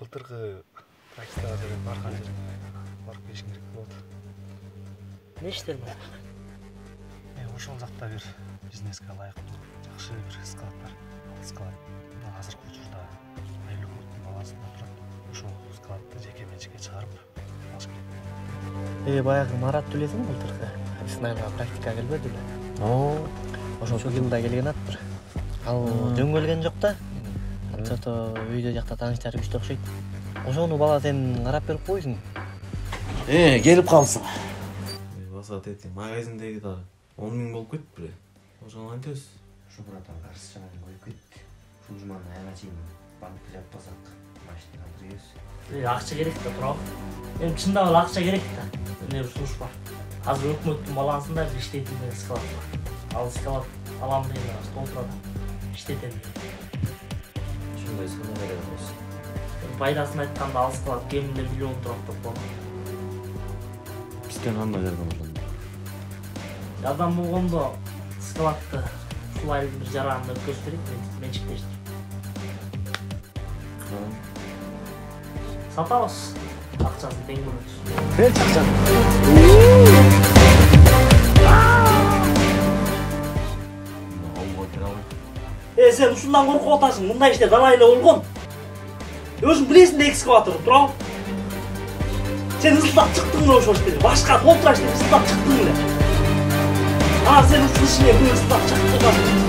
былтыркы практикага деле барган жерине барып келишиң керек болот. Не иштер бар? Ошол жакта бир бизнеске ылайыктуу жакшы бир склад бар. Склад азыркы учурда айлык өрттүн балансында турат. Ошол складты жеке менчикке чыгарып алыш керек. Баягы Марат билесиңби былтыркы Исмаилга практикага келбеди беле? Ошол жылда келген аттыр. Ал жөн келген жок да. Антото үйдө жакта тааныштары күчтүү окшойт. Ошону бала сен карап берип койсуң. Келип калсың. Басат эти магазиндеги да 10 000 болуп кетти беле. Ошону кантебиз? Şu buradan karşı çanağını koyup gitti. Şu cumanın ayağına çeyim. Bankta yapmasak maçını kaldırıyoruz. Акча керек да, туурабы? Эми чындап эле акча керек да. Эмне бир сунуш бар. Азыр өкмөттүн балансында бир иштейтин деген склад бар. Ал склад алам деген толтурат. Иштетем. Ушундай склад керек болсо. Пайдасын айтканда ал склад кеминде миллион турат деп коет. Бизден кандай жардам ошондо? Жардам болгондо складты ушул айдын бир жаранында өткөзүп берет, менчиктештирип. Сатабыз. Акчасын тең бөлөбүз. Берчи акчаны. Сен ушундан коркуп атасың, мындай иште далай эле болгон. Өзүң билесиң да экскаватор, туурабы? Сен ысылдап чыктың эле ошол иште. Башка толтура иште ысылдап чыктың эле. Сен ушул ишине ысылдап чыктың.